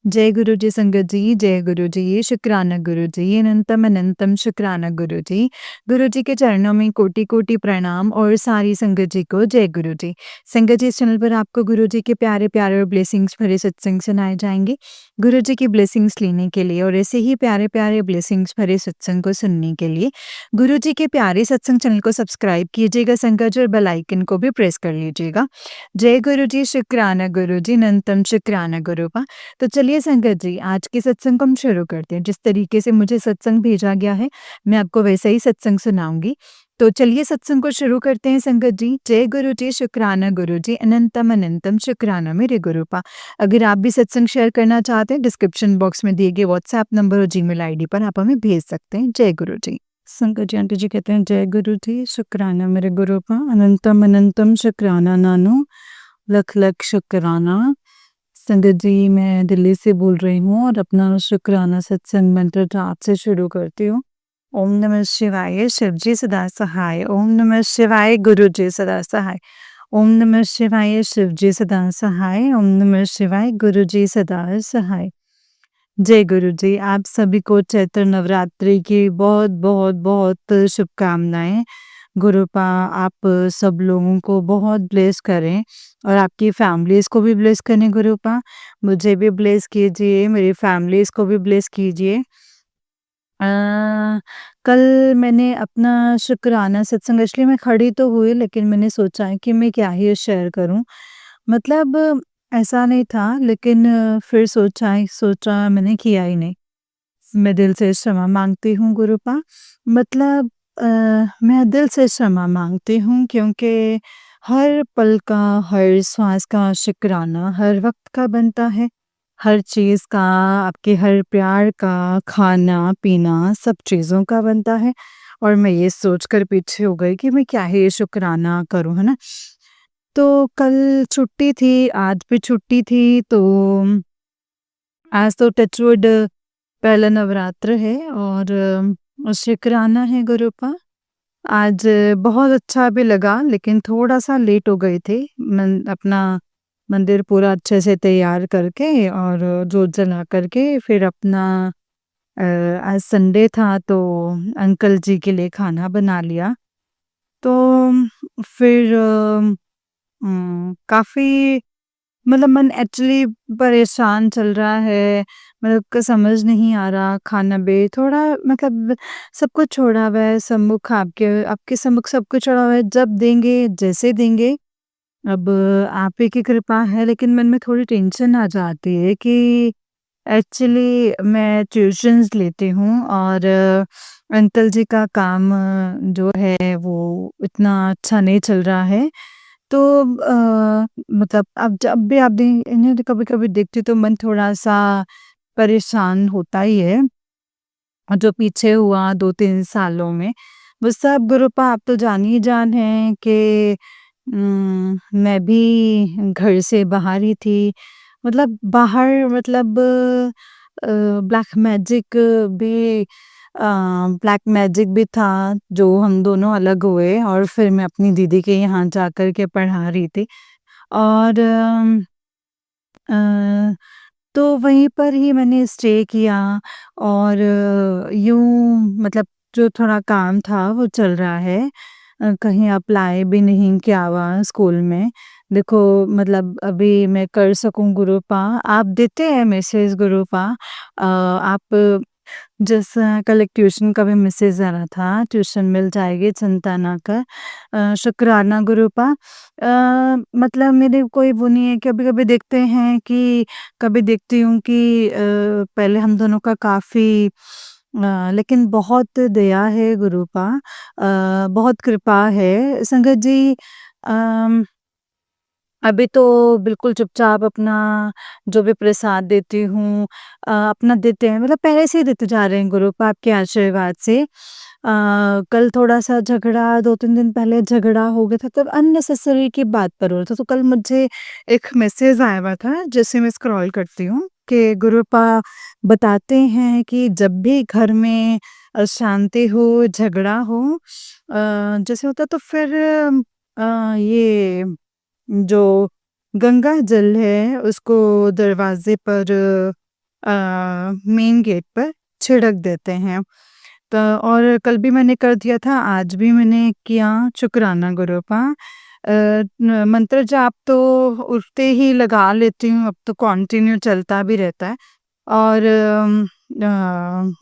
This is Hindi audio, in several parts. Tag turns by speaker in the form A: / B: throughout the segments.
A: जय गुरु जी संगत जी, जय गुरु जी, शुक्राना गुरु जी, अनंतम अनंतम शुक्राना गुरु जी। गुरु जी के चरणों में कोटि-कोटि प्रणाम और सारी संगत जी को जय गुरु जी। संगत जी, इस चैनल पर आपको गुरु जी के प्यारे-प्यारे और ब्लेसिंग्स भरे सत्संग सुनाए जाएँगे। गुरु जी की ब्लेसिंग्स लेने के लिए और ऐसे ही प्यारे-प्यारे ब्लेसिंग्स भरे सत्संग को सुनने के लिए गुरु जी के प्यारे सत्संग चैनल को सब्सक्राइब कीजिएगा संगत जी, और बेल आइकन को भी प्रेस कर लीजिएगा। जय गुरु जी, शुक्राना गुरु जी, अनंतम शुक्राना गुरु पा। तो चलिए संगत जी, आज के सत्संग को हम शुरू करते हैं। जिस तरीके से मुझे सत्संग भेजा गया है, मैं आपको वैसा ही सत्संग सुनाऊँगी। तो चलिए सत्संग को शुरू करते हैं संगत जी। जय गुरु जी, शुक्राना गुरु जी, अनंतम अनंतम शुक्राना मेरे गुरुपा। अगर आप भी सत्संग शेयर करना चाहते हैं, डिस्क्रिप्शन बॉक्स में दिए गए व्हाट्सएप नंबर और जीमेल आईडी पर आप हमें भेज सकते हैं। जय गुरु जी। संगत जी, आंटी जी कहते हैं जय गुरु जी, शुक्राना मेरे गुरुपा, अनंतम अनंतम शुक्राना नानो, लख लख शुक्राना। संगत जी, मैं दिल्ली से बोल रही हूँ और अपना शुक्राना सत्संग मंत्र जाप से शुरू करती हूँ। ओम नमः शिवाय, शिव जी सदा सहाय। ओम नमः शिवाय, गुरु जी सदा सहाय। ओम नमः शिवाय, शिव जी सदा सहाय। ओम नमः शिवाय, गुरु जी सदा सहाय। जय गुरु जी, आप सभी को चैत्र नवरात्रि की बहुत बहुत बहुत शुभकामनाएं। गुरुपा आप सब लोगों को बहुत ब्लेस करें और आपकी फैमिलीज़ को भी ब्लेस करें गुरुपा। मुझे भी ब्लेस कीजिए, मेरी फैमिलीज़ को भी ब्लेस कीजिए। अ, कल मैंने अपना शुक्राना सत्संग, एक्चुअली मैं खड़ी तो हुई लेकिन मैंने सोचा है कि मैं क्या ही शेयर करूं। मतलब ऐसा नहीं था, लेकिन फिर सोचा मैंने, किया ही नहीं। मैं दिल से क्षमा मांगती हूँ गुरुपा। मतलब मैं दिल से क्षमा मांगती हूँ, क्योंकि हर पल का, हर श्वास का शुक्राना हर वक्त का बनता है। हर चीज़ का, आपके हर प्यार का, खाना-पीना सब चीज़ों का बनता है। और मैं ये सोचकर पीछे हो गई कि मैं क्या ही शुक्राना करूँ, है ना? तो कल छुट्टी थी, आज भी छुट्टी थी, तो आज तो टचवुड पहला नवरात्र है और शुक्राना है गुरुपा। आज बहुत अच्छा भी लगा, लेकिन थोड़ा-सा लेट हो गए थे। अपना मंदिर पूरा अच्छे से तैयार करके और जोत जला करके फिर अपना आज संडे था तो अंकल जी के लिए खाना बना लिया। तो फिर काफ़ी, मतलब मन एक्चुअली परेशान चल रहा है, मतलब कुछ समझ नहीं आ रहा, खाना भी थोड़ा, मतलब सब कुछ छोड़ा हुआ है सम्मुख, आपके आपके सम्मुख सब कुछ छोड़ा हुआ है, जब देंगे, जैसे देंगे। अब आप ही की कृपा है, लेकिन मन में थोड़ी टेंशन आ जाती है कि एक्चुअली मैं ट्यूशन्स लेती हूँ और अंकल जी का काम जो है वो इतना अच्छा नहीं चल रहा है। तो मतलब अब जब भी आप इन्हें कभी-कभी देखती हूँ तो मन थोड़ा-सा परेशान होता ही है। और जो पीछे हुआ 2-3 सालों में, वो सब गुरुपा आप तो जान ही जान हैं कि मैं भी घर से बाहर ही थी। मतलब बाहर, मतलब ब्लैक मैजिक भी अ, ब्लैक मैजिक भी था, जो हम दोनों अलग हुए और फिर मैं अपनी दीदी के यहाँ जाकर के पढ़ा रही थी। और अ, तो वहीं पर ही मैंने स्टे किया और यूँ, मतलब जो थोड़ा काम था वो चल रहा है। कहीं अप्लाई भी नहीं किया हुआ स्कूल में। देखो, मतलब अभी मैं कर सकूँ गुरुपा, आप देते हैं मैसेज गुरुपा। आप जैसा कल एक ट्यूशन का भी मैसेज आ रहा था, ट्यूशन मिल जाएगी, चिंता ना कर। शुक्राना गुरुपा। मतलब मेरे कोई वो नहीं है, कभी-कभी देखते हैं कि, कभी देखती हूँ कि पहले हम दोनों का काफ़ी, लेकिन बहुत दया है गुरुपा, बहुत कृपा है। संगत जी, अम अभी तो बिल्कुल चुपचाप अपना जो भी प्रसाद देती हूँ, अपना देते हैं, मतलब पहले से ही देते जा रहे हैं गुरुपा आपके आशीर्वाद से। कल थोड़ा-सा झगड़ा, 2-3 दिन पहले झगड़ा हो गया था, तब अननेसेसरी की बात पर हो रहा था। तो कल मुझे एक मैसेज आया हुआ था, जिसे मैं स्क्रॉल करती हूँ, कि गुरुपा बताते हैं कि जब भी घर में अशांति हो, झगड़ा हो, जैसे होता, तो फिर ये जो गंगा जल है उसको दरवाजे पर मेन गेट पर छिड़क देते हैं। तो और कल भी मैंने कर दिया था, आज भी मैंने किया। शुक्राना गुरुपा। मंत्र जाप तो उठते ही लगा लेती हूँ, अब तो कंटिन्यू चलता भी रहता है। और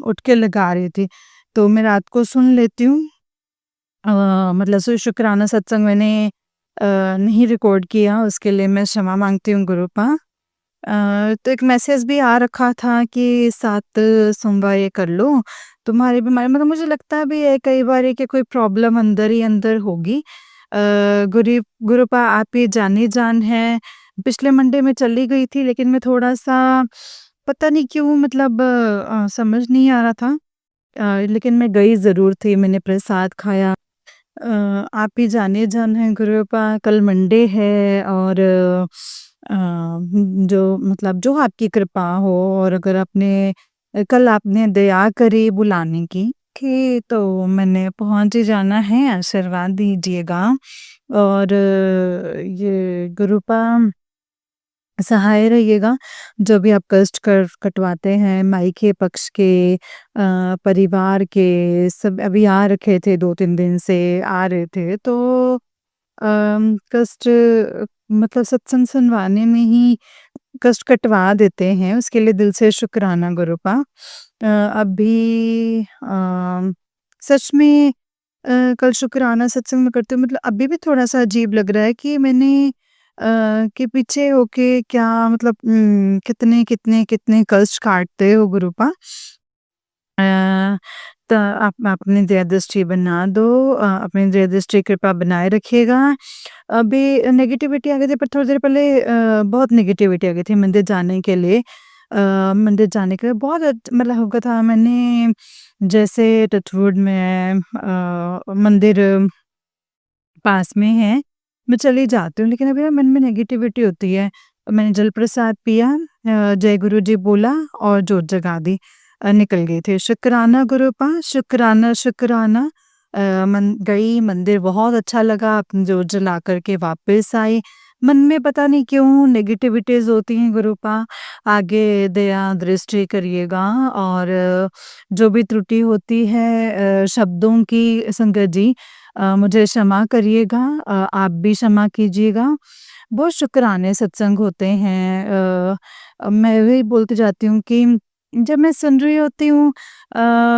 A: उठ के लगा रही थी, तो मैं रात को सुन लेती हूँ। मतलब शुक्राना सत्संग मैंने नहीं रिकॉर्ड किया, उसके लिए मैं क्षमा मांगती हूँ गुरुपा। तो एक मैसेज भी आ रखा था कि 7 सोमवार ये कर लो, तुम्हारी बीमारी मतलब मुझे लगता भी है कई बार कि कोई प्रॉब्लम अंदर ही अंदर होगी। गुरुपा आप ही जान है। पिछले मंडे में चली गई थी, लेकिन मैं थोड़ा-सा पता नहीं क्यों मतलब समझ नहीं आ रहा था। लेकिन मैं गई ज़रूर थी, मैंने प्रसाद खाया। आप ही जान है गुरुपा, कल मंडे है और जो मतलब जो आपकी कृपा हो, और अगर आपने कल आपने दया करी बुलाने की तो मैंने पहुंच ही जाना है, आशीर्वाद दीजिएगा। और ये गुरुपा सहाय रहिएगा, जो भी आप कष्ट कर कटवाते हैं मायके पक्ष के, परिवार के सब अभी आ रखे थे, 2-3 दिन से आ रहे थे, तो कष्ट मतलब सत्संग सुनवाने में ही कष्ट कटवा देते हैं, उसके लिए दिल से शुक्राना गुरुपा। अभी सच में कल शुक्राना सत्संग में करते हुए मतलब अभी भी थोड़ा-सा अजीब लग रहा है कि मैंने के पीछे होके क्या मतलब कितने कष्ट काटते हो गुरुपा। अ, तो आप अपनी दया दृष्टि बना दो, अपनी दया दृष्टि कृपा बनाए रखिएगा। अभी नेगेटिविटी आ गई थी, पर थोड़ी देर पहले बहुत नेगेटिविटी आ गई थी मंदिर जाने के लिए। मंदिर जाने के लिए बहुत मतलब हो गया था, मैंने जैसे टचवुड में मंदिर पास में है, मैं चली जाती हूँ, लेकिन अभी ना मन में नेगेटिविटी होती है। मैंने जल प्रसाद पिया, जय गुरु जी बोला और जोत जगा दी, निकल गई थी। शुक्राना गुरुपा, शुक्राना शुक्राना। मन गई मंदिर, बहुत अच्छा लगा, अपनी जोत जला कर के वापस आई। मन में पता नहीं क्यों नेगेटिविटीज़ होती हैं गुरुपा, आगे दया दृष्टि करिएगा। और जो भी त्रुटि होती है शब्दों की संगत जी, मुझे क्षमा करिएगा, आप भी क्षमा कीजिएगा। बहुत शुक्राने सत्संग होते हैं। मैं वही बोलती जाती हूँ कि जब मैं सुन रही होती हूँ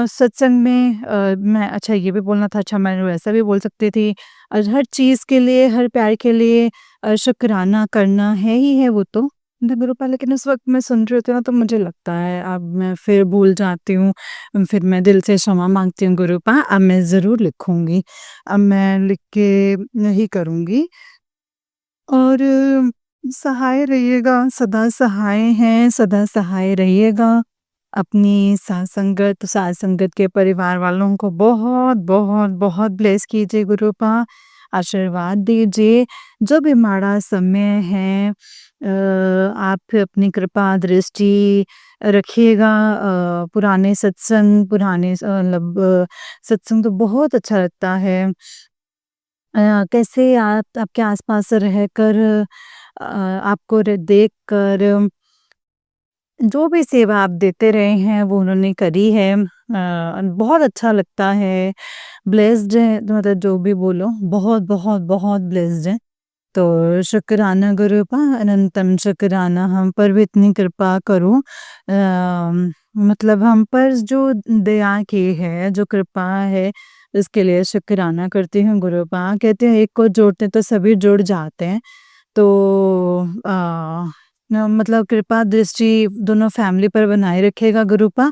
A: सत्संग में, मैं अच्छा ये भी बोलना था, अच्छा मैं वैसा भी बोल सकती थी। हर चीज़ के लिए, हर प्यार के लिए शुक्राना करना है ही है वो तो। गुरुपा, लेकिन उस वक़्त मैं सुन रही होती हूँ ना, तो मुझे लगता है अब मैं फिर भूल जाती हूँ। फिर मैं दिल से क्षमा माँगती हूँ गुरुपा, अब मैं ज़रूर लिखूँगी। अब मैं लिख के यही करूँगी। और सहाय रहिएगा, सदा सहाय हैं, सदा सहाय रहिएगा। अपनी साथ संगत के परिवार वालों को बहुत, बहुत, बहुत ब्लेस कीजिए गुरुपा, आशीर्वाद दीजिए। जो भी माड़ा समय है आप अपनी कृपा दृष्टि रखिएगा। पुराने मतलब सत्संग तो बहुत अच्छा लगता है। कैसे आप आपके आस-पास रहकर आपको देखकर जो भी सेवा आप देते रहे हैं वो उन्होंने करी है। बहुत अच्छा लगता है, ब्लेस्ड है, तो मतलब जो भी बोलो, बहुत बहुत बहुत ब्लेस्ड है। तो शुक्राना गुरुपा, अनंतम शुक्राना, हम पर भी इतनी कृपा करो। मतलब हम पर जो दया की है, जो कृपा है, उसके लिए शुक्राना करती हूँ गुरुपा। कहते हैं एक को जोड़ते तो सभी जुड़ जाते हैं। तो मतलब कृपा दृष्टि दोनों फैमिली पर बनाए रखेगा गुरुपा।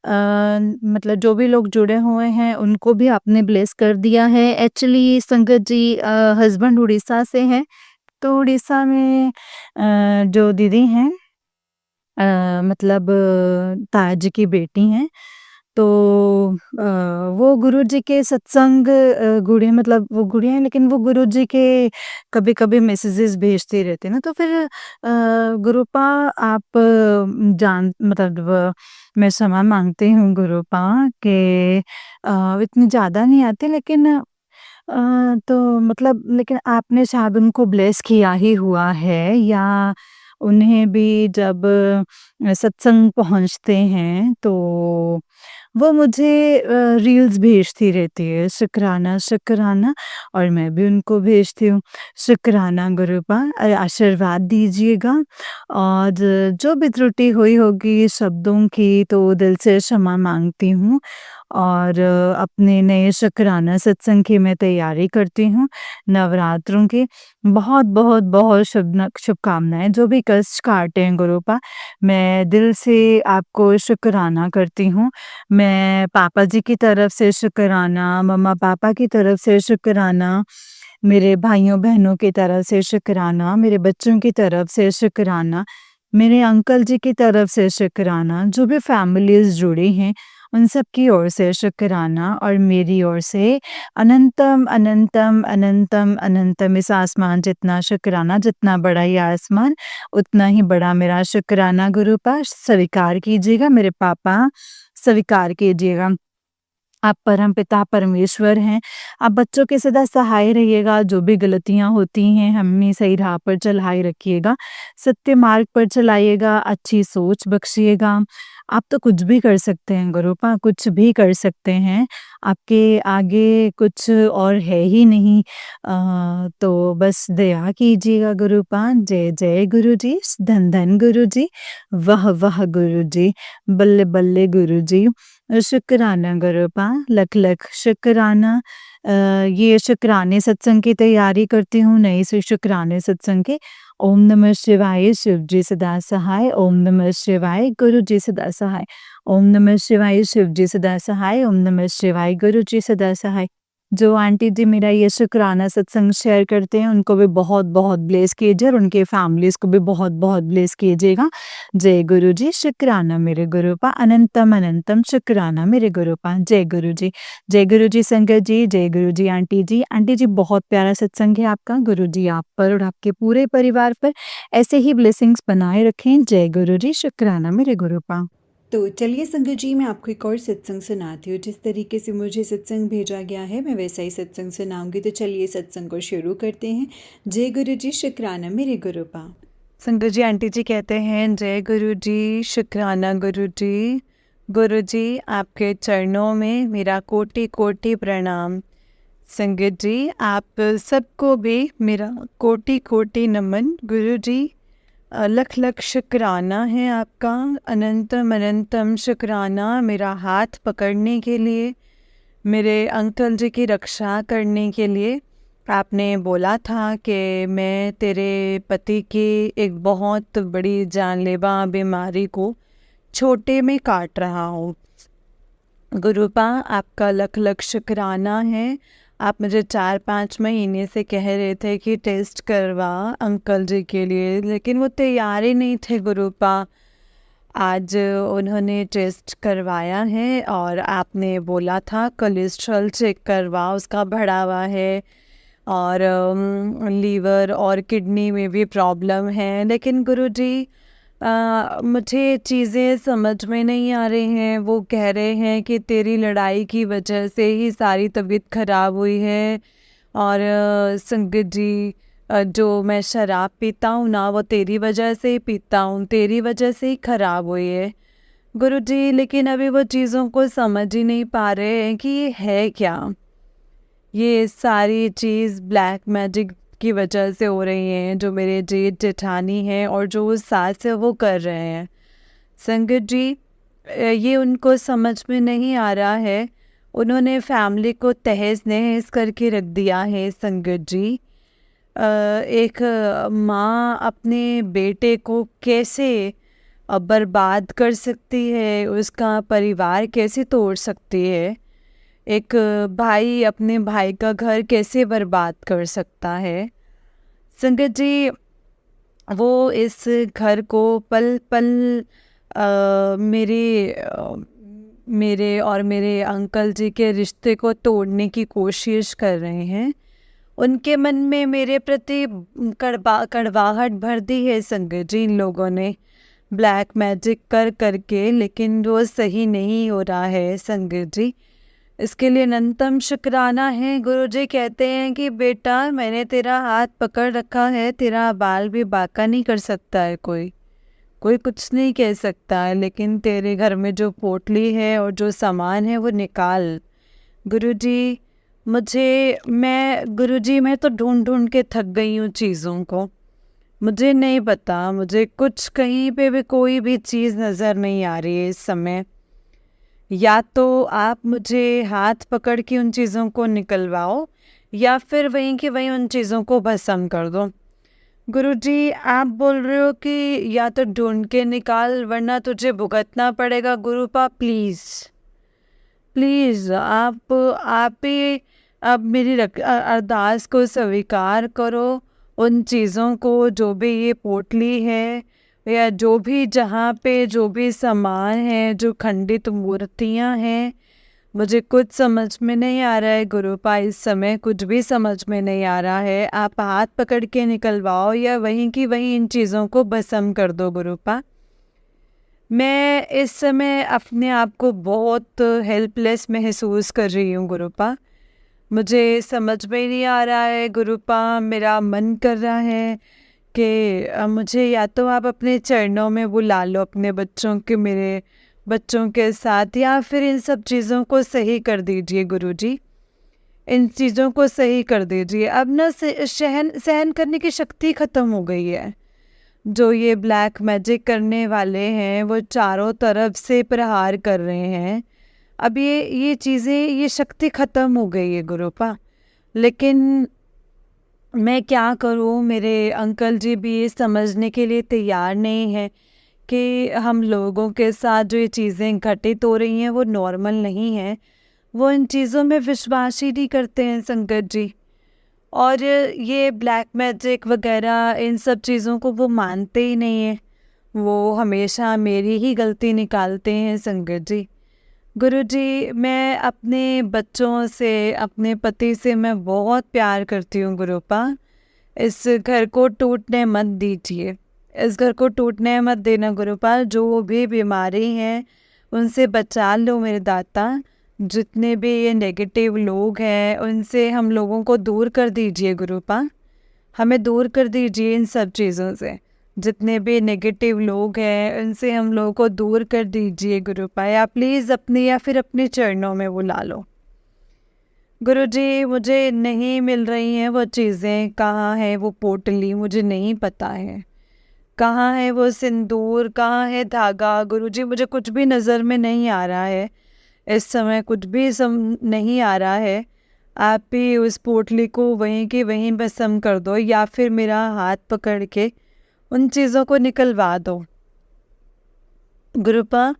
A: मतलब जो भी लोग जुड़े हुए हैं उनको भी आपने ब्लेस कर दिया है। एक्चुअली संगत जी हस्बैंड उड़ीसा से हैं, तो उड़ीसा में जो दीदी हैं मतलब ताया जी की बेटी हैं, तो वो गुरुजी के सत्संग गुड़िया मतलब वो गुड़िया हैं, लेकिन वो गुरुजी के कभी-कभी मैसेजेस भेजती रहती हैं ना, तो फिर गुरुपा आप जान मतलब मैं क्षमा माँगती हूँ गुरुपा कि इतनी ज़्यादा नहीं आती, लेकिन तो मतलब लेकिन आपने शायद उनको ब्लेस किया ही हुआ है, या उन्हें भी जब सत्संग पहुँचते हैं तो वो मुझे रील्स भेजती रहती है, शुक्राना शुक्राना, और मैं भी उनको भेजती हूँ, शुक्राना गुरूपा, आशीर्वाद दीजिएगा, और जो भी त्रुटि हुई होगी शब्दों की तो दिल से क्षमा माँगती हूँ, और अपने नए शुक्राना सत्संग की मैं तैयारी करती हूँ, नवरात्रों की। बहुत शुभकामनाएँ, जो भी कष्ट काटे हैं गुरूपा, मैं दिल से आपको शुक्राना करती हूँ। मैं पापा जी की तरफ से शुक्राना, मम्मा-पापा की तरफ से शुक्राना, मेरे भाइयों-बहनों की तरफ से शुक्राना, मेरे बच्चों की तरफ से शुक्राना, मेरे अंकल जी की तरफ से शुक्राना, जो भी फैमिलीज़ जुड़ी हैं, उन सब की ओर से शुक्राना, और मेरी ओर से अनंतम, अनंतम, अनंतम, अनंतम, इस आसमान जितना शुक्राना, जितना बड़ा ये आसमान, उतना ही बड़ा मेरा शुक्राना गुरूपा, स्वीकार कीजिएगा मेरे पापा, स्वीकार कीजिएगा। आप परमपिता परमेश्वर हैं, आप बच्चों के सदा सहाय रहिएगा, जो भी गलतियाँ होती हैं हमें सही राह पर चलाए रखिएगा, सत्य मार्ग पर चलाइएगा, अच्छी सोच बख्शिएगा। आप तो कुछ भी कर सकते हैं गुरूपा, कुछ भी कर सकते हैं, आपके आगे कुछ और है ही नहीं। तो बस दया कीजिएगा गुरूपा। जय जय गुरुजी, धन धन गुरुजी, वाह गुरुजी, बल्ले बल्ले गुरुजी। शुक्राना गुरूपा, लख लख शुक्राना। ये शुक्राने सत्संग की तैयारी करती हूँ, नए से शुक्राने सत्संग के। ओम नमः शिवाय, शिव जी सदा सहाय, ओम नमः शिवाय, गुरु जी सदा सहाय, ओम नमः शिवाय, शिव जी सदा सहाय, ओम नमः शिवाय, गुरु जी सदा सहाय। जो आंटी जी मेरा ये शुक्राना सत्संग शेयर करते हैं, उनको भी बहुत-बहुत ब्लेस कीजिए, और उनके फैमिलीज़ को भी बहुत-बहुत ब्लेस कीजिएगा। जय गुरुजी, शुक्राना मेरे गुरूपा, अनंतम अनंतम शुक्राना मेरे गुरूपा। जय गुरुजी। जय गुरुजी संगत जी, जय गुरुजी आंटी जी। आंटी जी, बहुत प्यारा सत्संग है आपका, गुरुजी आप पर और आपके पूरे परिवार पर ऐसे ही ब्लेसिंग्स बनाए रखें। जय गुरुजी, शुक्राना मेरे गुरूपा।
B: तो चलिए संगत जी, मैं आपको एक और सत्संग सुनाती हूँ। जिस तरीके से मुझे सत्संग भेजा गया है मैं वैसा ही सत्संग सुनाऊंगी। तो चलिए सत्संग को शुरू करते हैं। जय गुरु जी, शुक्राना मेरे गुरूपा।
A: संगत जी, आंटी जी कहते हैं, जय गुरुजी, शुक्राना गुरुजी। गुरुजी, आपके चरणों में मेरा कोटि कोटि प्रणाम। संगत जी, आप सबको भी मेरा कोटि कोटि नमन। गुरुजी, लख लख शुक्राना है आपका, अनंतम अनंतम शुक्राना मेरा हाथ पकड़ने के लिए, मेरे अंकल जी की रक्षा करने के लिए। आपने बोला था कि मैं तेरे पति की एक बहुत बड़ी जानलेवा बीमारी को छोटे में काट रहा हूँ। गुरुपा, आपका लख लख शुक्राना है। आप मुझे 4-5 महीने से कह रहे थे कि टेस्ट करवा अंकल जी के लिए, लेकिन वो तैयार ही नहीं थे गुरुपा। आज उन्होंने टेस्ट करवाया है और आपने बोला था कोलेस्ट्रॉल चेक करवा, उसका बढ़ा हुआ है, और लीवर और किडनी में भी प्रॉब्लम है। लेकिन गुरुजी, मुझे चीज़ें समझ में नहीं आ रही हैं। वो कह रहे हैं कि तेरी लड़ाई की वजह से ही सारी तबीयत खराब हुई है, और संगत जी, जो मैं शराब पीता हूँ ना, वो तेरी वजह से ही पीता हूँ, तेरी वजह से ही खराब हुई है गुरुजी। लेकिन अभी वो चीज़ों को समझ ही नहीं पा रहे हैं कि ये है क्या। ये सारी चीज़ ब्लैक मैजिक की वजह से हो रही हैं, जो मेरे जेठ जेठानी हैं और जो वो सास है वो कर रहे हैं। संगत जी, ये उनको समझ में नहीं आ रहा है। उन्होंने फैमिली को तहस नहस करके रख दिया है। संगत जी, एक माँ अपने बेटे को कैसे बर्बाद कर सकती है, उसका परिवार कैसे तोड़ सकती है, एक भाई अपने भाई का घर कैसे बर्बाद कर सकता है। संगत जी, वो इस घर को पल पल मेरे और मेरे अंकल जी के रिश्ते को तोड़ने की कोशिश कर रहे हैं। उनके मन में मेरे प्रति कड़वाहट भर दी है संगत जी इन लोगों ने, ब्लैक मैजिक कर करके, लेकिन वो सही नहीं हो रहा है संगत जी। इसके लिए अनंतम शुक्राना है। गुरुजी कहते हैं कि बेटा मैंने तेरा हाथ पकड़ रखा है, तेरा बाल भी बांका नहीं कर सकता है कोई, कोई कुछ नहीं कह सकता है, लेकिन तेरे घर में जो पोटली है और जो सामान है वो निकाल। गुरुजी मैं तो ढूंढ ढूंढ के थक गई हूँ चीज़ों को, मुझे नहीं पता, मुझे कुछ कहीं पे भी कोई भी चीज़ नज़र नहीं आ रही है इस समय। या तो आप मुझे हाथ पकड़ के उन चीज़ों को निकलवाओ या फिर वहीं के वहीं उन चीज़ों को भस्म कर दो। गुरुजी आप बोल रहे हो कि या तो ढूंढ के निकाल वरना तुझे भुगतना पड़ेगा। गुरुपा प्लीज़ प्लीज़ आप ही अब मेरी अरदास को स्वीकार करो। उन चीज़ों को, जो भी ये पोटली है या जो भी जहाँ पे जो भी सामान है, जो खंडित मूर्तियाँ हैं, मुझे कुछ समझ में नहीं आ रहा है गुरुपा, इस समय कुछ भी समझ में नहीं आ रहा है। आप हाथ पकड़ के निकलवाओ या वहीं की वहीं इन चीज़ों को भस्म कर दो गुरुपा। मैं इस समय अपने आप को बहुत हेल्पलेस महसूस कर रही हूँ गुरुपा, मुझे समझ में नहीं आ रहा है गुरुपा। मेरा मन कर रहा है कि मुझे या तो आप अपने चरणों में बुला लो अपने बच्चों के, मेरे बच्चों के साथ, या फिर इन सब चीज़ों को सही कर दीजिए गुरुजी, इन चीज़ों को सही कर दीजिए। अब ना सहन करने की शक्ति ख़त्म हो गई है। जो ये ब्लैक मैजिक करने वाले हैं वो चारों तरफ से प्रहार कर रहे हैं। अब ये चीज़ें, ये शक्ति ख़त्म हो गई है गुरुपा, लेकिन मैं क्या करूं। मेरे अंकल जी भी ये समझने के लिए तैयार नहीं है कि हम लोगों के साथ जो ये चीज़ें घटित हो रही हैं वो नॉर्मल नहीं है। वो इन चीज़ों में विश्वास ही नहीं करते हैं संकट जी, और ये ब्लैक मैजिक वगैरह इन सब चीज़ों को वो मानते ही नहीं हैं। वो हमेशा मेरी ही गलती निकालते हैं संकट जी। गुरुजी मैं अपने बच्चों से, अपने पति से मैं बहुत प्यार करती हूँ गुरुपा। इस घर को टूटने मत दीजिए, इस घर को टूटने मत देना गुरुपा। जो भी बीमारी हैं उनसे बचा लो मेरे दाता। जितने भी ये नेगेटिव लोग हैं उनसे हम लोगों को दूर कर दीजिए गुरुपा, हमें दूर कर दीजिए इन सब चीज़ों से। जितने भी नेगेटिव लोग हैं उनसे हम लोगों को दूर कर दीजिए गुरुपा, या प्लीज़ अपने या फिर अपने चरणों में बुला लो। गुरुजी मुझे नहीं मिल रही हैं वो चीज़ें, कहाँ है वो पोटली मुझे नहीं पता है, कहाँ है वो सिंदूर, कहाँ है धागा। गुरुजी मुझे कुछ भी नज़र में नहीं आ रहा है इस समय, कुछ भी नहीं आ रहा है। आप ही उस पोटली को वहीं की वहीं भस्म कर दो या फिर मेरा हाथ पकड़ के उन चीज़ों को निकलवा दो गुरुपा।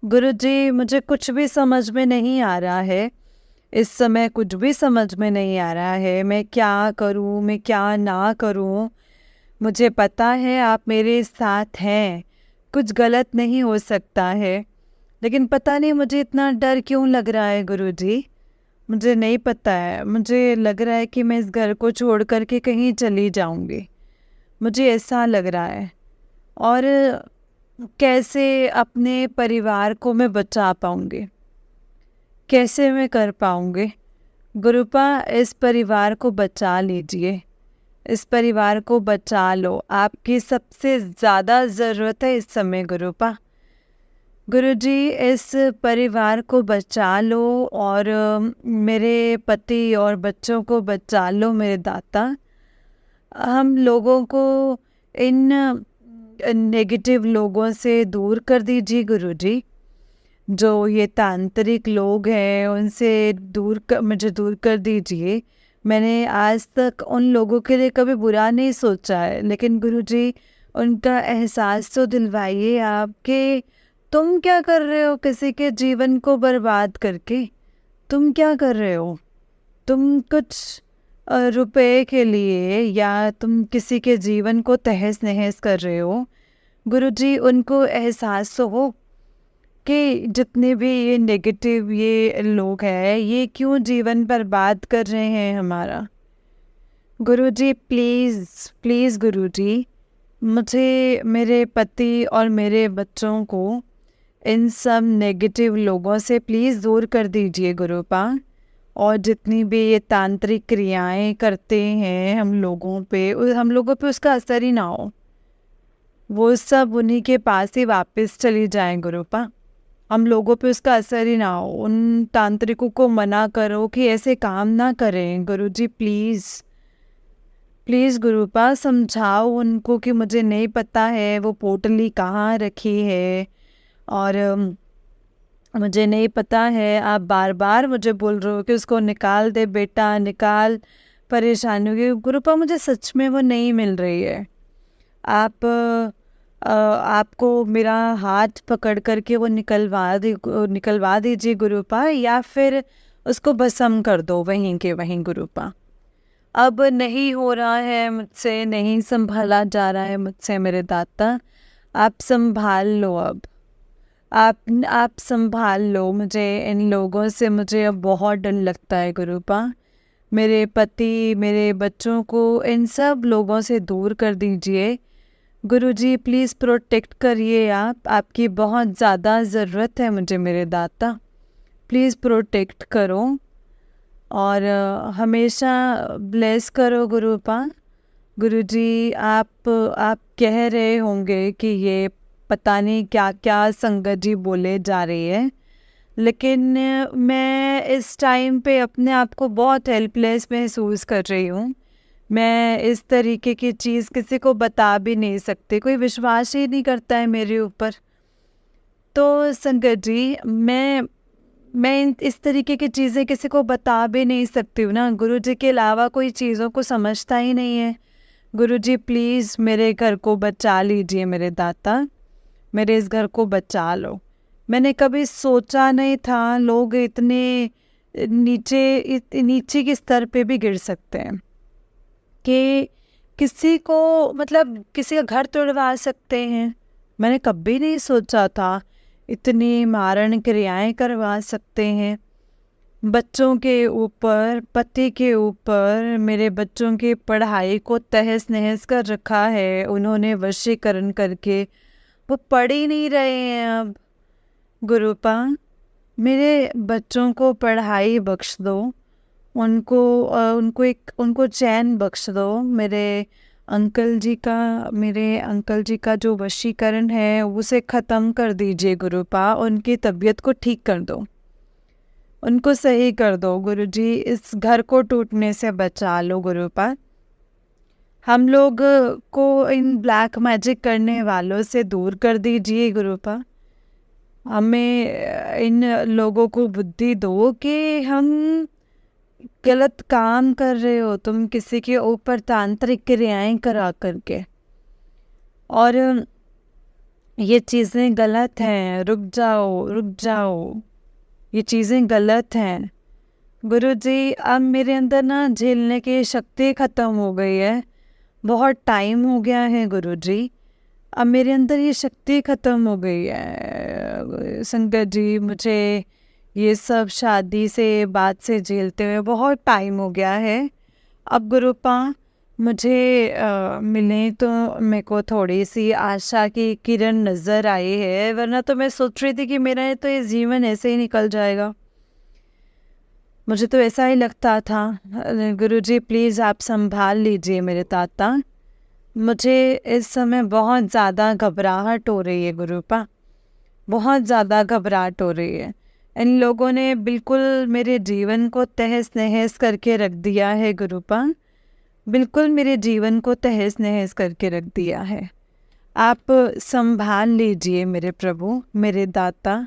A: गुरुजी मुझे कुछ भी समझ में नहीं आ रहा है इस समय, कुछ भी समझ में नहीं आ रहा है। मैं क्या करूं, मैं क्या ना करूं। मुझे पता है आप मेरे साथ हैं, कुछ गलत नहीं हो सकता है, लेकिन पता नहीं मुझे इतना डर क्यों लग रहा है गुरुजी। मुझे नहीं पता है, मुझे लग रहा है कि मैं इस घर को छोड़ कर के कहीं चली जाऊंगी, मुझे ऐसा लग रहा है। और कैसे अपने परिवार को मैं बचा पाऊंगी, कैसे मैं कर पाऊंगी। गुरुपा इस परिवार को बचा लीजिए, इस परिवार को बचा लो, आपकी सबसे ज़्यादा ज़रूरत है इस समय गुरुपा। गुरुजी इस परिवार को बचा लो और मेरे पति और बच्चों को बचा लो मेरे दाता। हम लोगों को इन नेगेटिव लोगों से दूर कर दीजिए गुरुजी। जो ये तांत्रिक लोग हैं उनसे मुझे दूर कर दीजिए। मैंने आज तक उन लोगों के लिए कभी बुरा नहीं सोचा है, लेकिन गुरुजी उनका एहसास तो दिलवाइए आप कि तुम क्या कर रहे हो किसी के जीवन को बर्बाद करके। तुम क्या कर रहे हो, तुम कुछ रुपए के लिए या तुम किसी के जीवन को तहस नहस कर रहे हो। गुरुजी उनको एहसास तो हो कि जितने भी ये नेगेटिव ये लोग हैं ये क्यों जीवन बर्बाद कर रहे हैं हमारा। गुरुजी प्लीज़ प्लीज़ गुरुजी मुझे, मेरे पति और मेरे बच्चों को इन सब नेगेटिव लोगों से प्लीज़ दूर कर दीजिए गुरुपा। और जितनी भी ये तांत्रिक क्रियाएं करते हैं हम लोगों पे उसका असर ही ना हो, वो सब उन्हीं के पास ही वापस चली जाएं गुरुपा। हम लोगों पे उसका असर ही ना हो। उन तांत्रिकों को मना करो कि ऐसे काम ना करें गुरुजी, प्लीज़ प्लीज़ गुरुपा समझाओ उनको कि मुझे नहीं पता है वो पोटली कहाँ रखी है, और मुझे नहीं पता है। आप बार बार मुझे बोल रहे हो कि उसको निकाल दे बेटा, निकाल, परेशानियों की गुरुपा मुझे सच में वो नहीं मिल रही है। आपको मेरा हाथ पकड़ करके वो निकलवा दीजिए गुरुपा, या फिर उसको भस्म कर दो वहीं के वहीं गुरुपा। अब नहीं हो रहा है मुझसे, नहीं संभाला जा रहा है मुझसे मेरे दाता, आप संभाल लो। अब आप संभाल लो मुझे। इन लोगों से मुझे अब बहुत डर लगता है गुरुपा। मेरे पति, मेरे बच्चों को इन सब लोगों से दूर कर दीजिए गुरुजी, प्लीज़ प्रोटेक्ट करिए। आपकी बहुत ज़्यादा ज़रूरत है मुझे मेरे दाता, प्लीज़ प्रोटेक्ट करो और हमेशा ब्लेस करो गुरुपा। गुरुजी, आप कह रहे होंगे कि ये पता नहीं क्या क्या संगत जी बोले जा रही है, लेकिन मैं इस टाइम पे अपने आप को बहुत हेल्पलेस महसूस कर रही हूँ। मैं इस तरीके की चीज़ किसी को बता भी नहीं सकती, कोई विश्वास ही नहीं करता है मेरे ऊपर। तो संगत जी, मैं इस तरीके की चीज़ें किसी को बता भी नहीं सकती हूँ ना। गुरुजी के अलावा कोई चीज़ों को समझता ही नहीं है। गुरुजी, प्लीज़ मेरे घर को बचा लीजिए मेरे दाता, मेरे इस घर को बचा लो। मैंने कभी सोचा नहीं था लोग इतने नीचे के स्तर पे भी गिर सकते हैं, कि किसी को मतलब किसी का घर तोड़वा सकते हैं। मैंने कभी नहीं सोचा था इतनी मारण क्रियाएं करवा सकते हैं बच्चों के ऊपर, पति के ऊपर। मेरे बच्चों की पढ़ाई को तहस नहस कर रखा है उन्होंने वशीकरण करके, वो पढ़ ही नहीं रहे हैं अब गुरुपा। मेरे बच्चों को पढ़ाई बख्श दो, उनको चैन बख्श दो। मेरे अंकल जी का जो वशीकरण है उसे ख़त्म कर दीजिए गुरुपा। उनकी तबीयत को ठीक कर दो, उनको सही कर दो गुरुजी। इस घर को टूटने से बचा लो गुरुपा। हम लोग को इन ब्लैक मैजिक करने वालों से दूर कर दीजिए गुरुपा। हमें इन लोगों को बुद्धि दो कि हम गलत काम कर रहे हो तुम किसी के ऊपर तांत्रिक क्रियाएं करा करके, और ये चीज़ें गलत हैं। रुक जाओ, ये चीज़ें गलत हैं गुरुजी। अब मेरे अंदर ना झेलने की शक्ति ख़त्म हो गई है, बहुत टाइम हो गया है गुरुजी। अब मेरे अंदर ये शक्ति ख़त्म हो गई है संगत जी। मुझे ये सब शादी से बात से झेलते हुए बहुत टाइम हो गया है। अब गुरुपा मुझे मिले तो मेरे को थोड़ी सी आशा की किरण नज़र आई है, वरना तो मैं सोच रही थी कि मेरा तो ये जीवन ऐसे ही निकल जाएगा। मुझे तो ऐसा ही लगता था। गुरुजी, प्लीज़ आप संभाल लीजिए मेरे ताता। मुझे इस समय बहुत ज़्यादा घबराहट हो रही है गुरुपा, बहुत ज़्यादा घबराहट हो रही है। इन लोगों ने बिल्कुल मेरे जीवन को तहस नहस करके रख दिया है गुरुपा, बिल्कुल मेरे जीवन को तहस नहस करके रख दिया है। आप संभाल लीजिए मेरे प्रभु, मेरे दाता।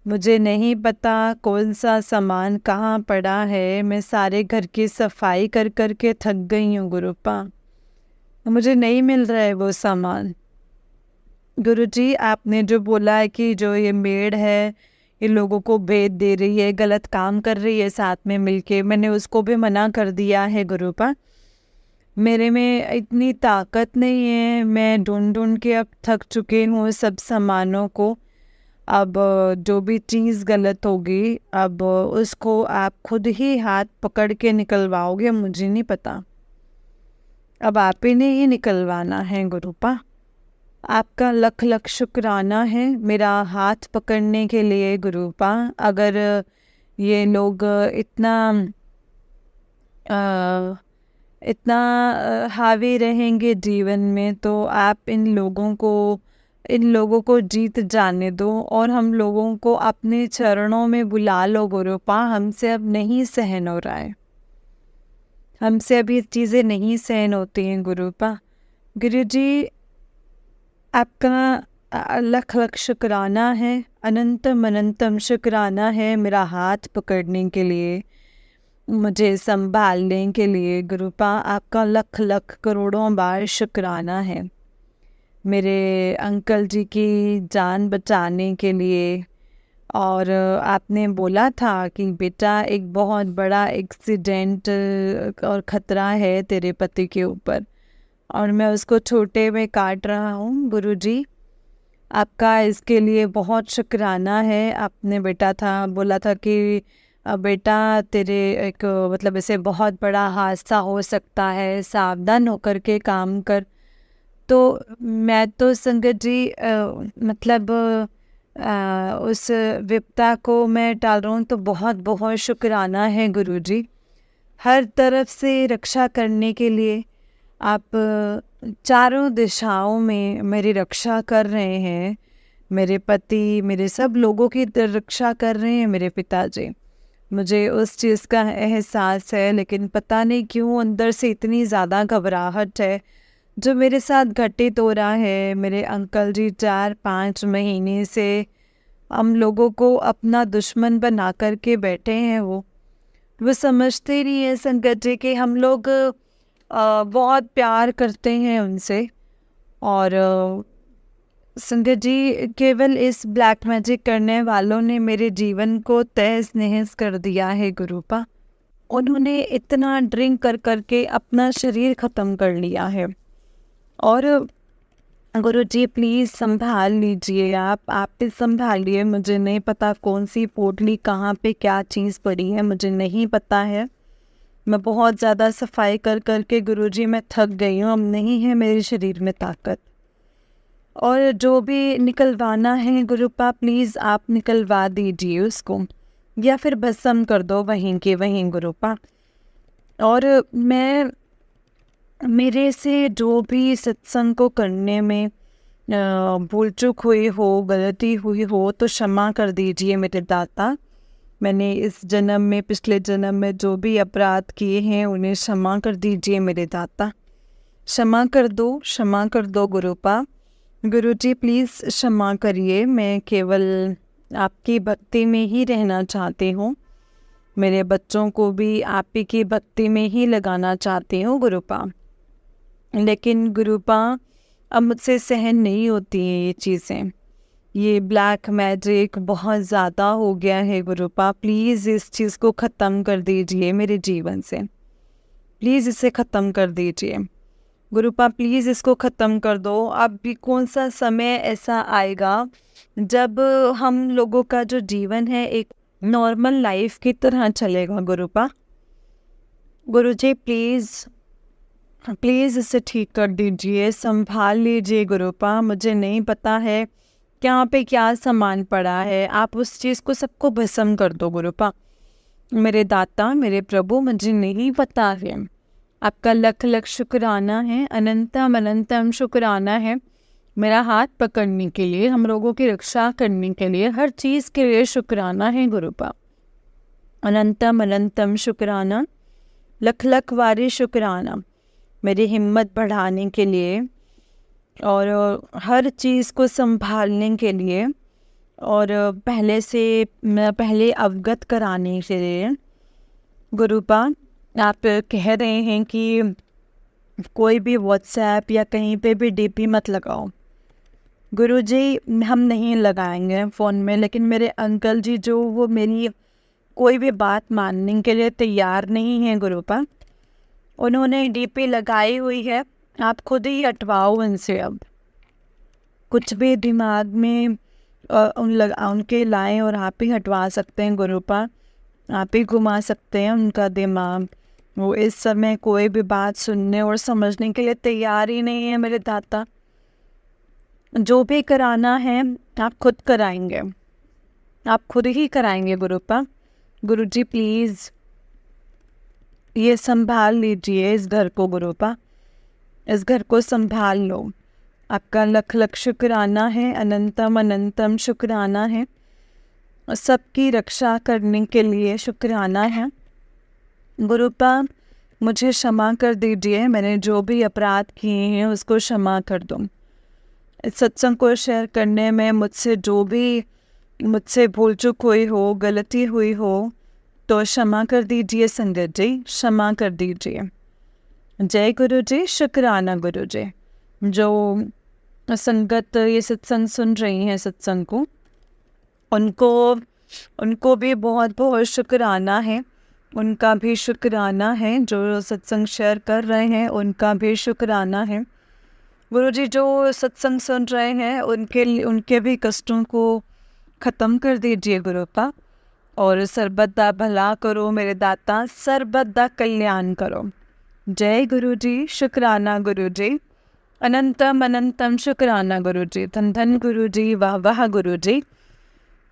A: मुझे नहीं पता कौन सा सामान कहाँ पड़ा है। मैं सारे घर की सफाई कर कर के थक गई हूँ गुरुपा, मुझे नहीं मिल रहा है वो सामान। गुरुजी, आपने जो बोला है कि जो ये मेड है ये लोगों को भेद दे रही है, गलत काम कर रही है साथ में मिलके, मैंने उसको भी मना कर दिया है गुरुपा। मेरे में इतनी ताकत नहीं है, मैं ढूंढ के अब थक चुकी हूँ सब सामानों को। अब जो भी चीज़ गलत होगी अब उसको आप खुद ही हाथ पकड़ के निकलवाओगे, मुझे नहीं पता। अब आप ही ने ही निकलवाना है गुरुपा। आपका लख लख शुक्राना है मेरा हाथ पकड़ने के लिए गुरुपा। अगर ये लोग अ, इतना हावी रहेंगे जीवन में, तो आप इन लोगों को जीत जाने दो और हम लोगों को अपने चरणों में बुला लो गुरुपा। हमसे अब नहीं सहन हो रहा है, हमसे अब ये चीज़ें नहीं सहन होती हैं गुरुपा। गुरुजी आपका लख लख शुक्राना है, अनंतम अनंतम शुक्राना है मेरा हाथ पकड़ने के लिए, मुझे संभालने के लिए गुरुपा। आपका लख लख करोड़ों बार शुक्राना है मेरे अंकल जी की जान बचाने के लिए। और आपने बोला था कि बेटा एक बहुत बड़ा एक्सीडेंट और ख़तरा है तेरे पति के ऊपर, और मैं उसको छोटे में काट रहा हूँ गुरुजी। आपका इसके लिए बहुत शुक्राना है। आपने बोला था कि बेटा तेरे एक मतलब ऐसे बहुत बड़ा हादसा हो सकता है, सावधान होकर के काम कर। तो मैं तो संगत जी मतलब उस विपदा को मैं टाल रहा हूँ, तो बहुत बहुत शुक्राना है गुरुजी। हर तरफ से रक्षा करने के लिए आप चारों दिशाओं में मेरी रक्षा कर रहे हैं। मेरे पति, मेरे सब लोगों की रक्षा कर रहे हैं मेरे पिताजी। मुझे उस चीज़ का एहसास है, लेकिन पता नहीं क्यों अंदर से इतनी ज़्यादा घबराहट है जो मेरे साथ घटित हो रहा है। मेरे अंकल जी 4-5 महीने से हम लोगों को अपना दुश्मन बना कर के बैठे हैं। वो समझते नहीं है संगत जी कि हम लोग बहुत प्यार करते हैं उनसे। और संगत जी केवल इस ब्लैक मैजिक करने वालों ने मेरे जीवन को तहस नहस कर दिया है गुरुपा। उन्होंने इतना ड्रिंक कर करके अपना शरीर ख़त्म कर लिया है। और गुरुजी प्लीज़ संभाल लीजिए, आप भी संभालिए। मुझे नहीं पता कौन सी पोटली कहाँ पे क्या चीज़ पड़ी है, मुझे नहीं पता है। मैं बहुत ज़्यादा सफाई कर करके गुरुजी मैं थक गई हूँ, अब नहीं है मेरे शरीर में ताकत। और जो भी निकलवाना है गुरुपा प्लीज़ आप निकलवा दीजिए उसको, या फिर भस्म कर दो वहीं के वहीं गुरुपा। और मेरे से जो भी सत्संग को करने में भूल चूक हुई हो, गलती हुई हो, तो क्षमा कर दीजिए मेरे दाता। मैंने इस जन्म में, पिछले जन्म में जो भी अपराध किए हैं उन्हें क्षमा कर दीजिए मेरे दाता। क्षमा कर दो गुरुपा। गुरुजी प्लीज़ क्षमा करिए, मैं केवल आपकी भक्ति में ही रहना चाहती हूँ। मेरे बच्चों को भी आप ही की भक्ति में ही लगाना चाहती हूँ गुरुपा। लेकिन गुरुपा अब मुझसे सहन नहीं होती हैं ये चीज़ें। ये ब्लैक मैजिक बहुत ज़्यादा हो गया है गुरुपा। प्लीज़ इस चीज़ को ख़त्म कर दीजिए मेरे जीवन से, प्लीज़ इसे ख़त्म कर दीजिए गुरुपा, प्लीज़ इसको ख़त्म कर दो। अब भी कौन सा समय ऐसा आएगा जब हम लोगों का जो जीवन है एक नॉर्मल लाइफ की तरह चलेगा गुरुपा। गुरुजी प्लीज़ इसे ठीक कर दीजिए, संभाल लीजिए गुरुपा। मुझे नहीं पता है यहाँ पे क्या सामान पड़ा है, आप उस चीज़ को सबको भस्म कर दो गुरुपा। मेरे दाता, मेरे प्रभु, मुझे नहीं पता है। आपका लख लख शुक्राना है, अनंतम अनंतम शुक्राना है मेरा हाथ पकड़ने के लिए, हम लोगों की रक्षा करने के लिए, हर चीज़ के लिए शुक्राना है गुरुपा। अनंतम अनंतम शुक्राना, लख लख वारी शुक्राना मेरी हिम्मत बढ़ाने के लिए और हर चीज़ को संभालने के लिए और पहले अवगत कराने के लिए गुरुपा। आप कह रहे हैं कि कोई भी व्हाट्सएप या कहीं पे भी डीपी मत लगाओ। गुरुजी हम नहीं लगाएंगे फ़ोन में, लेकिन मेरे अंकल जी जो वो मेरी कोई भी बात मानने के लिए तैयार नहीं है गुरुपा। उन्होंने डीपी लगाई हुई है, आप खुद ही हटवाओ उनसे। अब कुछ भी दिमाग में उनके लाएं और आप ही हटवा सकते हैं गुरुपा, आप ही घुमा सकते हैं उनका दिमाग। वो इस समय कोई भी बात सुनने और समझने के लिए तैयार ही नहीं है मेरे दाता। जो भी कराना है आप खुद कराएंगे, आप खुद ही कराएंगे गुरुपा। गुरुजी प्लीज़ ये संभाल लीजिए इस घर को गुरुपा, इस घर को संभाल लो। आपका लख लख शुक्राना है, अनंतम अनंतम शुक्राना है, सबकी रक्षा करने के लिए शुक्राना है। गुरुपा मुझे क्षमा कर दीजिए, मैंने जो भी अपराध किए हैं उसको क्षमा कर दो। इस सत्संग को शेयर करने में मुझसे जो भी मुझसे भूल चूक हुई हो, गलती हुई हो, तो क्षमा कर दीजिए संगत जी, क्षमा कर दीजिए। जय गुरु जी, शुक्राना गुरु जी। जो संगत ये सत्संग सुन रही हैं सत्संग को, उनको भी बहुत बहुत शुक्राना है, उनका भी शुक्राना है। जो सत्संग शेयर कर रहे हैं उनका भी शुक्राना है। गुरुजी जो सत्संग सुन रहे हैं उनके भी कष्टों को ख़त्म कर दीजिए गुरुपा, और सर्वदा भला करो मेरे दाता, सर्वदा कल्याण करो। जय गुरुजी, शुक्राना गुरुजी, अनंतम अनंतम शुक्राना गुरुजी, धन धन गुरुजी, वाह वाह गुरुजी।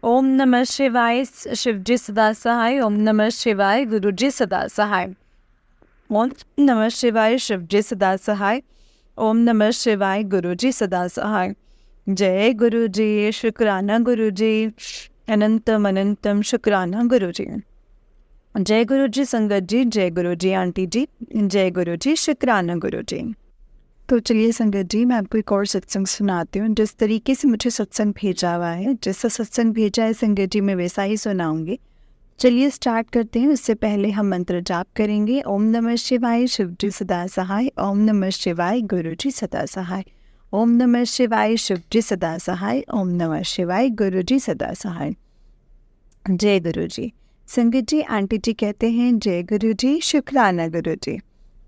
A: ओम नमः शिवाय, शिवजी सदा सहाय। ओम नमः शिवाय, गुरुजी सदा सहाय। ओम नमः शिवाय, शिवजी सदा सहाय। ओम नमः शिवाय, गुरुजी सदा सहाय। जय गुरुजी, शुक्राना गुरुजी, अनंतम अनंतम शुक्राना गुरुजी। जय गुरुजी संगत जी, जय गुरुजी आंटी जी, जय गुरुजी, शुक्राना गुरुजी। तो चलिए संगत जी, मैं आपको एक और सत्संग सुनाती हूँ। जिस तरीके से मुझे सत्संग भेजा हुआ है, जैसा सत्संग भेजा है संगत जी, मैं वैसा ही सुनाऊंगी। चलिए स्टार्ट करते हैं। उससे पहले हम मंत्र जाप करेंगे। ओम नमः शिवाय, शिवजी सदा सहाय। ओम नमः शिवाय, गुरुजी सदा सहाय। ओम नमः शिवाय, शिवजी सदा सहाय। ओम नमः शिवाय, गुरुजी सदा सहाय। जय गुरुजी। संगत जी, आंटी जी कहते हैं जय गुरुजी, शुक्राना गुरुजी।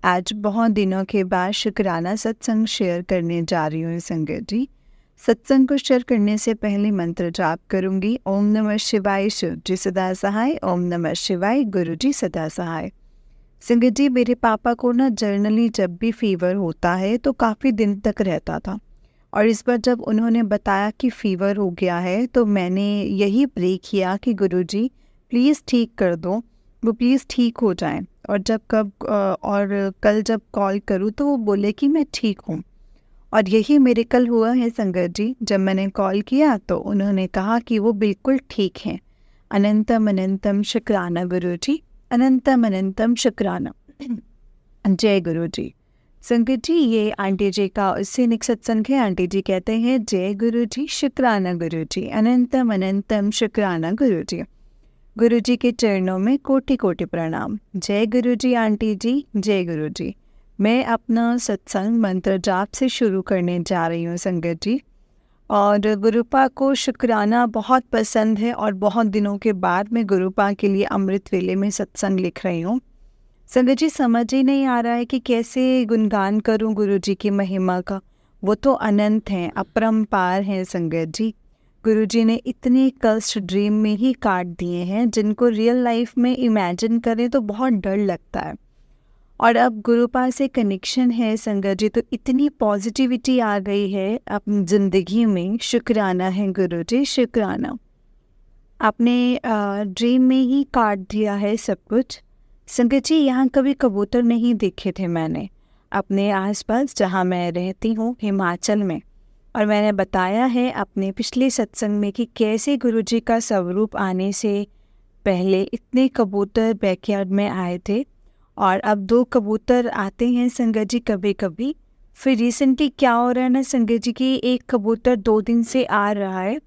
A: आज बहुत दिनों के बाद शुक्राना सत्संग शेयर करने जा रही हूँ संगत जी। सत्संग को शेयर करने से पहले मंत्र जाप करूंगी। ओम नमः शिवाय, शिवजी सदा सहाय। ओम नमः शिवाय, गुरुजी सदा सहाय। संगत जी, मेरे पापा को ना जनरली जब भी फीवर होता है तो काफ़ी दिन तक रहता था, और इस बार जब उन्होंने बताया कि फ़ीवर हो गया है तो मैंने यही प्रे किया कि गुरुजी प्लीज़ ठीक कर दो, वो प्लीज़ ठीक हो जाएं। और कल जब कॉल करूँ तो वो बोले कि मैं ठीक हूँ, और यही मिरेकल हुआ है संगत जी। जब मैंने कॉल किया तो उन्होंने कहा कि वो बिल्कुल ठीक हैं। अनंतम अनंतम शुक्राना गुरुजी, अनंतम अनंतम शुक्राना। जय गुरुजी। संगत जी, ये आंटी जी का उससे निक सत्संग है। आंटी जी कहते हैं जय गुरुजी, शुक्राना गुरुजी, अनंतम अनंतम शुक्राना गुरुजी। गुरुजी के चरणों में कोटि कोटि प्रणाम। जय गुरुजी आंटी जी, जय गुरुजी। मैं अपना सत्संग मंत्र जाप से शुरू करने जा रही हूँ संगत जी। और गुरुपा को शुक्राना बहुत पसंद है, और बहुत दिनों के बाद मैं गुरुपा के लिए अमृत वेले में सत्संग लिख रही हूँ। संगत जी, समझ ही नहीं आ रहा है कि कैसे गुणगान करूँ गुरुजी की महिमा का। वो तो अनंत हैं, अपरंपार हैं संगत जी। गुरुजी ने इतने कष्ट ड्रीम में ही काट दिए हैं जिनको रियल लाइफ में इमेजिन करें तो बहुत डर लगता है। और अब गुरुपा से कनेक्शन है संगत जी, तो इतनी पॉजिटिविटी आ गई है अपनी ज़िंदगी में। शुक्राना है गुरुजी, शुक्राना। आपने ड्रीम में ही काट दिया है सब कुछ। संगत जी, यहाँ कभी कबूतर नहीं देखे थे मैंने अपने आसपास जहाँ मैं रहती हूँ हिमाचल में। और मैंने बताया है अपने पिछले सत्संग में कि कैसे गुरुजी का स्वरूप आने से पहले इतने कबूतर बैकयार्ड में आए थे, और अब 2 कबूतर आते हैं संगत जी कभी कभी। फिर रिसेंटली क्या हो रहा है ना संगत जी की, एक कबूतर 2 दिन से आ रहा है,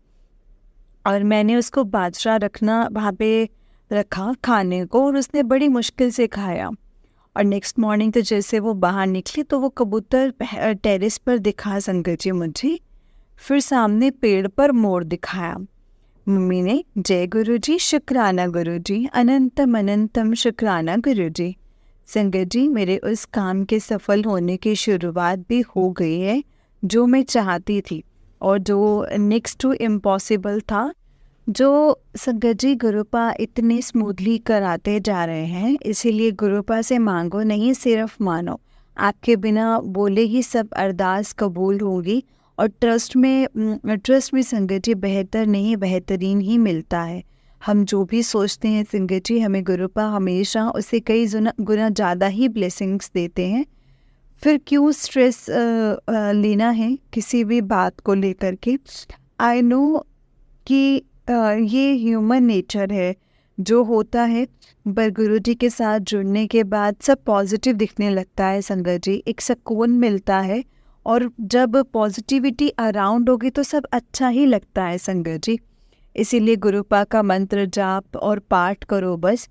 A: और मैंने उसको बाजरा रखना वहाँ पे रखा खाने को, और उसने बड़ी मुश्किल से खाया। और नेक्स्ट मॉर्निंग तो जैसे वो बाहर निकली तो वो कबूतर टेरेस पर दिखा संगत जी मुझे। फिर सामने पेड़ पर मोर दिखाया। मम्मी ने जय गुरुजी, शुक्राना गुरुजी, अनंतम अनंतम शुक्राना गुरुजी। संगत जी, मेरे उस काम के सफल होने की शुरुआत भी हो गई है जो मैं चाहती थी, और जो नेक्स्ट टू इम्पॉसिबल था, जो संगत जी गुरुपा इतने स्मूथली कराते जा रहे हैं। इसीलिए गुरुपा से मांगो नहीं, सिर्फ मानो। आपके बिना बोले ही सब अरदास कबूल होगी, और ट्रस्ट में संगत जी बेहतर नहीं बेहतरीन ही मिलता है। हम जो भी सोचते हैं संगत जी, हमें गुरुपा हमेशा उससे कई गुना ज़्यादा ही ब्लेसिंग्स देते हैं। फिर क्यों स्ट्रेस लेना है किसी भी बात को लेकर के। आई नो कि ये ह्यूमन नेचर है जो होता है, पर गुरुजी के साथ जुड़ने के बाद सब पॉजिटिव दिखने लगता है संगत जी, एक सुकून मिलता है। और जब पॉजिटिविटी अराउंड होगी तो सब अच्छा ही लगता है संगत जी। इसीलिए गुरुपा का मंत्र जाप और पाठ करो बस,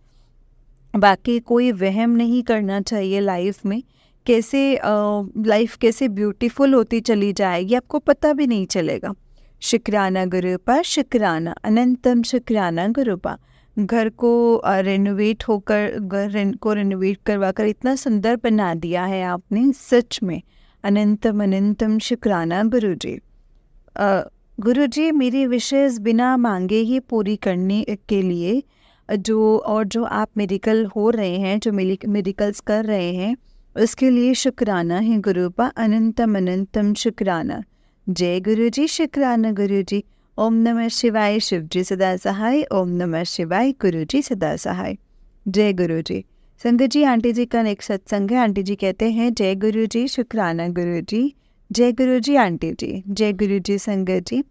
A: बाकी कोई वहम नहीं करना चाहिए लाइफ में। कैसे लाइफ कैसे ब्यूटीफुल होती चली जाएगी आपको पता भी नहीं चलेगा। शुक्राना गुरुपा, शुक्राना अनंतम शुक्राना गुरुपा। घर को रेनोवेट करवा कर इतना सुंदर बना दिया है आपने, सच में अनंतम अनंतम शुक्राना गुरुजी। गुरुजी मेरी विशेष बिना मांगे ही पूरी करने के लिए जो आप मेडिकल हो रहे हैं, जो मेडिकल्स कर रहे हैं, उसके लिए शुक्राना है गुरुपा, अनंतम अनंतम शुक्राना। जय गुरुजी, शुक्राना गुरुजी। ओम नमः शिवाय, शिवजी सदा सहाय। ओम नमः शिवाय, गुरुजी सदा सहाय। जय गुरुजी। संगत जी, आंटी जी का नेक्स्ट सत्संग है। आंटी जी कहते हैं जय गुरुजी, शुक्राना गुरुजी। जय गुरुजी आंटी जी। जय गुरुजी संगत जी।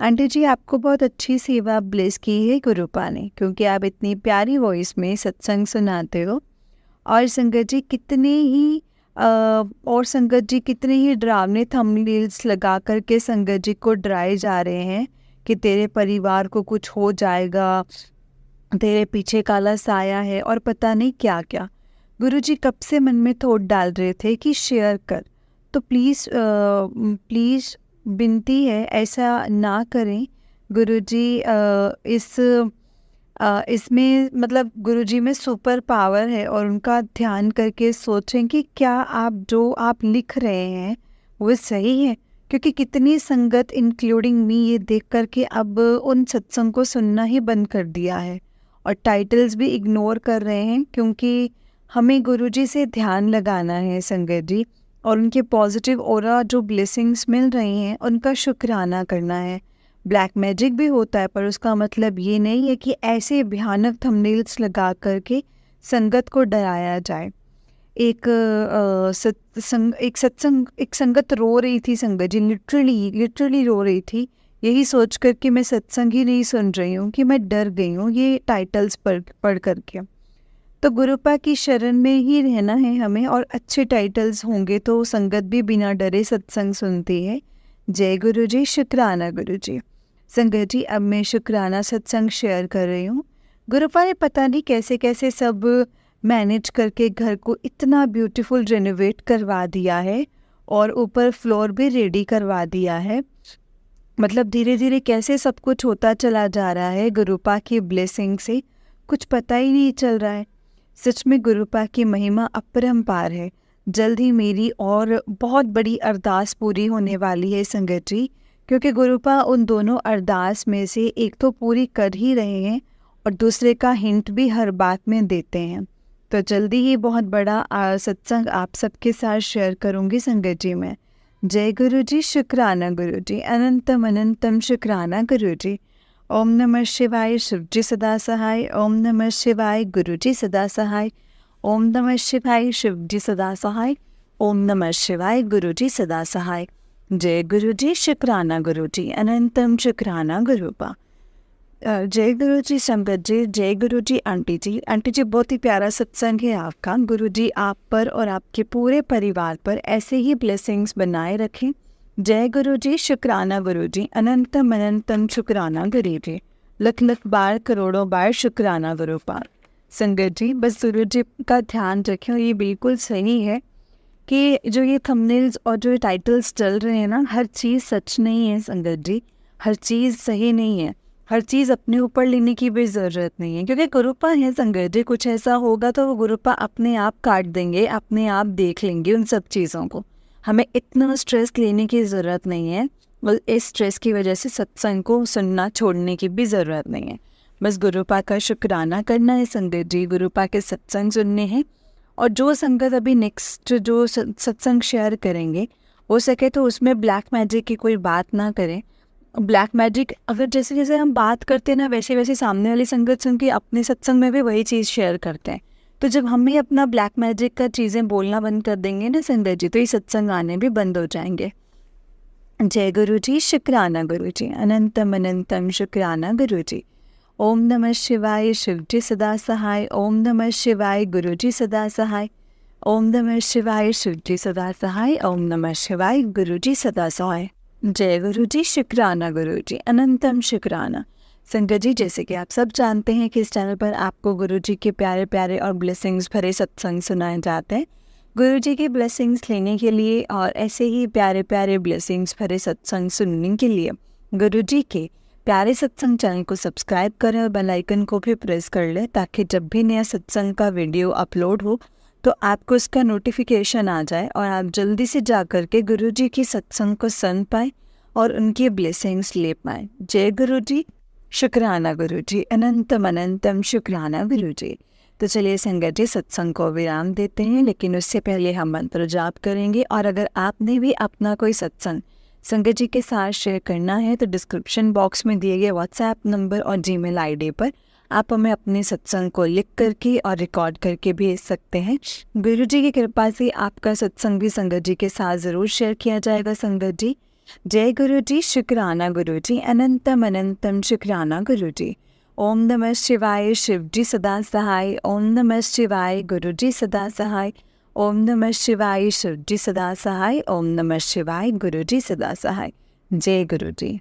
A: आंटी जी, आपको बहुत अच्छी सेवा ब्लेस की है गुरुपा ने, क्योंकि आप इतनी प्यारी वॉइस में सत्संग सुनाते हो। और संगत जी कितने ही डरावने थंबनेल्स लगा करके संगत जी को डराए जा रहे हैं कि तेरे परिवार को कुछ हो जाएगा, तेरे पीछे काला साया है और पता नहीं क्या क्या। गुरुजी कब से मन में थॉट डाल रहे थे कि शेयर कर, तो प्लीज़ विनती है ऐसा ना करें गुरुजी। इसमें मतलब गुरुजी में सुपर पावर है, और उनका ध्यान करके सोचें कि क्या जो आप लिख रहे हैं वो सही है। क्योंकि कितनी संगत इंक्लूडिंग मी ये देख कर के अब उन सत्संग को सुनना ही बंद कर दिया है और टाइटल्स भी इग्नोर कर रहे हैं, क्योंकि हमें गुरुजी से ध्यान लगाना है संगत जी, और उनके पॉजिटिव ऑरा जो ब्लेसिंग्स मिल रही हैं उनका शुक्राना करना है। ब्लैक मैजिक भी होता है, पर उसका मतलब ये नहीं है कि ऐसे भयानक थंबनेल्स लगा करके संगत को डराया जाए। एक संगत रो रही थी संगत जी, लिटरली रो रही थी, यही सोच कर कि मैं सत्संग ही नहीं सुन रही हूँ, कि मैं डर गई हूँ ये टाइटल्स पढ़ करके। तो गुरुपा की शरण में ही रहना है हमें, और अच्छे टाइटल्स होंगे तो संगत भी बिना डरे सत्संग सुनती है। जय गुरुजी, शुक्राना गुरुजी। संगत जी, अब मैं शुक्राना सत्संग शेयर कर रही हूँ। गुरुपा ने पता नहीं कैसे कैसे सब मैनेज करके घर को इतना ब्यूटीफुल रेनोवेट करवा दिया है, और ऊपर फ्लोर भी रेडी करवा दिया है। मतलब धीरे धीरे कैसे सब कुछ होता चला जा रहा है गुरुपा की ब्लेसिंग से, कुछ पता ही नहीं चल रहा है। सच में गुरुपा की महिमा अपरंपार है। जल्द ही मेरी और बहुत बड़ी अरदास पूरी होने वाली है संगत जी, क्योंकि गुरुपा उन दोनों अरदास में से एक तो पूरी कर ही रहे हैं, और दूसरे का हिंट भी हर बात में देते हैं। तो जल्दी ही बहुत बड़ा सत्संग आप सबके साथ शेयर करूँगी संगत जी मैं। जय गुरुजी, शुक्राना गुरुजी, अनंतम अनंतम शुक्राना गुरुजी। ओम नमः शिवाय, शिवजी सदा सहाय। ओम नमः शिवाय, गुरुजी सदा सहाय। ओम नमः शिवाय, शिवजी सदा सहाय। ओम नमः शिवाय, गुरुजी सदा सहाय। जय गुरुजी, शुक्राना गुरुजी, अनंतम शुक्राना गुरुपा। जय गुरुजी संगत जी। जय गुरुजी आंटी जी। आंटी जी, बहुत ही प्यारा सत्संग है आपका। गुरुजी आप पर और आपके पूरे परिवार पर ऐसे ही ब्लेसिंग्स बनाए रखें। जय गुरुजी, शुक्राना गुरुजी, अनंतम अनंतम शुक्राना गुरुजी। लख लख बार करोड़ों बार शुक्राना गुरुपा। संगत जी, बस गुरुजी का ध्यान रखें। ये बिल्कुल सही है कि जो ये थंबनेल्स और जो टाइटल्स चल रहे हैं ना, हर चीज़ सच नहीं है संगत जी, हर चीज़ सही नहीं है, हर चीज़ अपने ऊपर लेने की भी ज़रूरत नहीं है, क्योंकि गुरुपा है संगत जी। कुछ ऐसा होगा तो वो गुरुपा अपने आप काट देंगे, अपने आप देख लेंगे उन सब चीज़ों को। हमें इतना स्ट्रेस लेने की ज़रूरत नहीं है, बस इस स्ट्रेस की वजह से सत्संग को सुनना छोड़ने की भी ज़रूरत नहीं है। बस गुरुपा का शुक्राना करना है संगत जी, गुरुपा के सत्संग सुनने हैं। और जो संगत अभी नेक्स्ट जो सत्संग शेयर करेंगे हो सके तो उसमें ब्लैक मैजिक की कोई बात ना करें। ब्लैक मैजिक अगर जैसे जैसे हम बात करते हैं ना, वैसे वैसे सामने वाली संगत सुन के अपने सत्संग में भी वही चीज़ शेयर करते हैं। तो जब हम ही अपना ब्लैक मैजिक का चीज़ें बोलना बंद कर देंगे ना संगत जी, तो ये सत्संग आने भी बंद हो जाएंगे। जय गुरु जी, शुक्राना गुरु जी, अनंतम अनंतम शुक्राना गुरु जी। ओम नमः शिवाय, शिव जी सदा सहाय। ओम नमः शिवाय, गुरु जी सदा सहाय। ओम नमः शिवाय, शिव जी सदा सहाय। ओम नमः शिवाय, गुरु जी सदा सहाय। जय गुरु जी, शुक्राना गुरु जी, अनंतम शुक्राना। संगत जी, जैसे कि आप सब जानते हैं कि इस चैनल पर आपको गुरु जी के प्यारे प्यारे और ब्लेसिंग्स भरे सत्संग सुनाए जाते हैं। गुरु जी की ब्लेसिंग्स लेने के लिए और ऐसे ही प्यारे प्यारे ब्लेसिंग्स भरे सत्संग सुनने के लिए गुरु जी के प्यारे सत्संग चैनल को सब्सक्राइब करें और बेल आइकन को भी प्रेस कर लें, ताकि जब भी नया सत्संग का वीडियो अपलोड हो तो आपको इसका नोटिफिकेशन आ जाए और आप जल्दी से जा कर के गुरु जी की सत्संग को सुन पाएँ और उनकी ब्लेसिंग्स ले पाएँ। जय गुरु जी, शुक्राना गुरु जी, अनंतम अनंतम शुक्राना गुरु जी। तो चलिए संगत जी, सत्संग को विराम देते हैं, लेकिन उससे पहले हम मंत्र जाप करेंगे। और अगर आपने भी अपना कोई सत्संग संगत जी के साथ शेयर करना है तो डिस्क्रिप्शन बॉक्स में दिए गए व्हाट्सएप नंबर और जीमेल आईडी पर आप हमें अपने सत्संग को लिख करके और रिकॉर्ड करके भेज सकते हैं। गुरु जी की कृपा से आपका सत्संग भी संगत जी के साथ ज़रूर शेयर किया जाएगा। संगत जी, जय गुरु जी, शुक्राना गुरु जी, अनंतम अनंतम शुक्राना गुरु जी। ओम नमः शिवाय, शिव जी सदा सहाय। ओम नमः शिवाय, गुरु जी सदा सहाय। ओम नमः शिवाय, शिव जी सदा सहाय। ओम नमः शिवाय, गुरु जी सदा सहाय। जय गुरु जी।